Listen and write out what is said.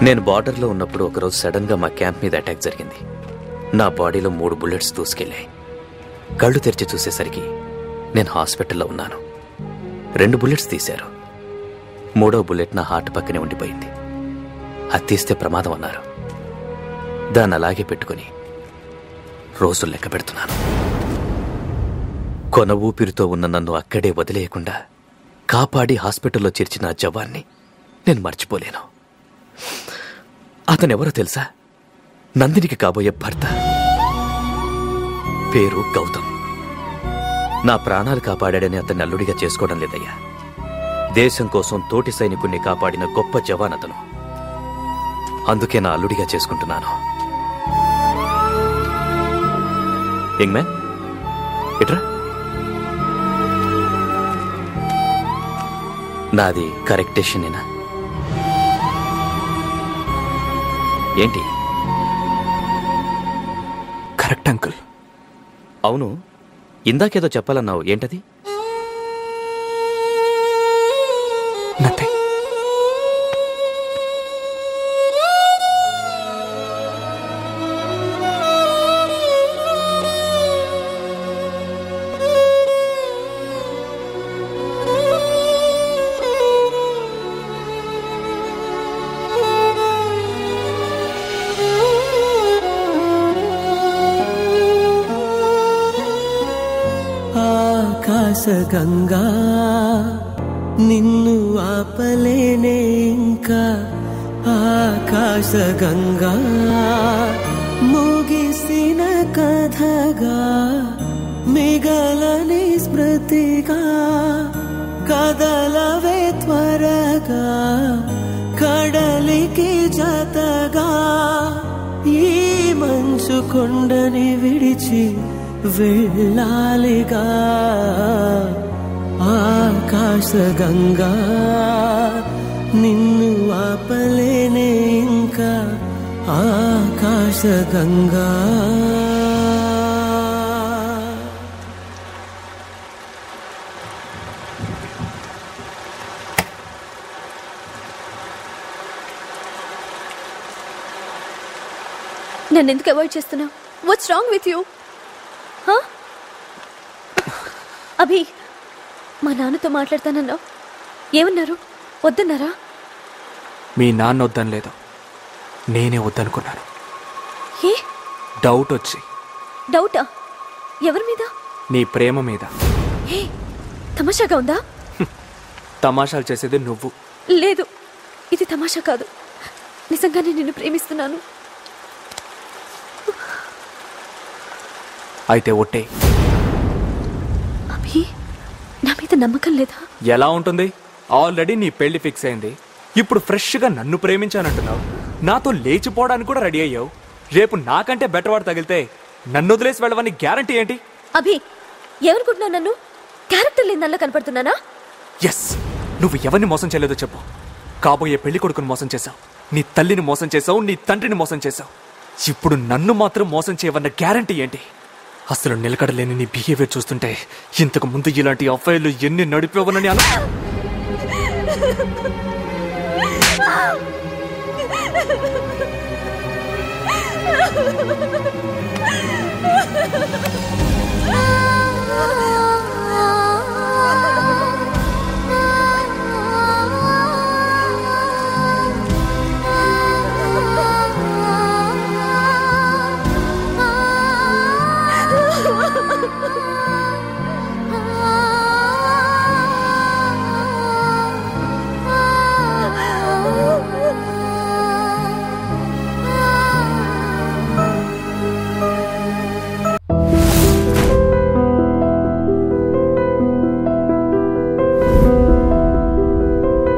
నేను బార్డర్లో ఉన్నప్పుడు ఒకరోజు సడన్గా మా క్యాంప్ మీద అటాక్ జరిగింది. నా బాడీలో 3 బుల్లెట్స్ దూసుకెళ్ళాయి. కళ్ళు తెరిచి చూసేసరికి నేను హాస్పిటల్లో ఉన్నాను. 2 బుల్లెట్స్ తీశారు. 3వ బుల్లెట్ నా హార్ట్ పక్కనే ఉండిపోయింది. అది తీస్తే ప్రమాదం అన్నారు. దాన్ని అలాగే పెట్టుకుని రోజులు లెక్క పెడుతున్నాను. కొన ఊపిరితో ఉన్న నన్ను అక్కడే వదిలేయకుండా కాపాడి హాస్పిటల్లో చేర్చిన ఆ జవాన్ని నేను మర్చిపోలేను. అతనెవరో తెలుసా? నందినికి కాబోయే భర్త. పేరు గౌతమ్. నా ప్రాణాలు కాపాడాడని అతన్ని అల్లుడిగా చేసుకోవడం లేదయ్యా. దేశం కోసం తోటి సైనికుణ్ణి కాపాడిన గొప్ప జవాన్ అతను. అందుకే నా అల్లుడిగా చేసుకుంటున్నాను. యంగ్ మ్యాన్, ఇట్రా. నాది కరెక్ట్ డెసిషనేనా? ఏంటి? Correct uncle. అవును, ఇందాకేదో చెప్పాలన్నావు, ఏంటది? నథింగ్. గంగా నిన్ను ఆపలేనే ఇంకా. ఆకాశ గంగా ముగిసిన కథగా మిగలని స్మృతిగా కదలవే త్వరగా కడలికి జతగా. ఈ మంచు కొండని విడిచి వెళ్ళాలిగా. ఆకాశ గంగా నిన్ను ఆపలేనే ఇంకా. ఆకాశ గంగా. నన్ను ఎందుకు అవాయిడ్ చేస్తున్నావు? What's wrong with you? Abhi, మా నాన్నతో మాట్లాడతానన్నావు, ఏమన్నారు? వద్దన్నారా? మీ నాన్న వద్దని లేదు, నేనే వద్దనుకున్నాను. ఏ డౌట్ వచ్చి. డౌటా? ఎవరి మీద? నీ ప్రేమ మీద. ఏ తమాషాగా ఉందా? తమాషాలు చేసేది నువ్వు. లేదు, ఇది తమాషా కాదు. నిజంగానే నిన్ను ప్రేమిస్తున్నాను. అయితే ఒట్టే. అభి, నా మీద నమ్మకం లేదా? ఎలా ఉంటుంది? ఆల్రెడీ నీ పెళ్లి ఫిక్స్ అయింది. ఇప్పుడు ఫ్రెష్గా నన్ను ప్రేమించానంటున్నావు. నాతో లేచిపోవడానికి కూడా రెడీ అయ్యావు. రేపు నాకంటే బెటర్ వాడు తగిలితే నన్ను వదిలేసి వెళ్ళవని గ్యారంటీ ఏంటి? అభి, ఏమనుకుంటున్నావు? నన్ను క్యారెక్టర్ లేని నల్ల కనపడుతున్నానా? ఎస్, నువ్వు ఎవరిని మోసం చేయలేదో చెప్పు. కాబోయే పెళ్లి కొడుకుని మోసం చేశావు, నీ తల్లిని మోసం చేశావు, నీ తండ్రిని మోసం చేశావు. ఇప్పుడు నన్ను మాత్రం మోసం చేయవన్న గ్యారంటీ ఏంటి? అసలు నిలకడలేని నీ బిహేవియర్ చూస్తుంటే ఇంతకు ముందు ఇలాంటి అఫైర్లు ఎన్ని నడిపేవనని అలా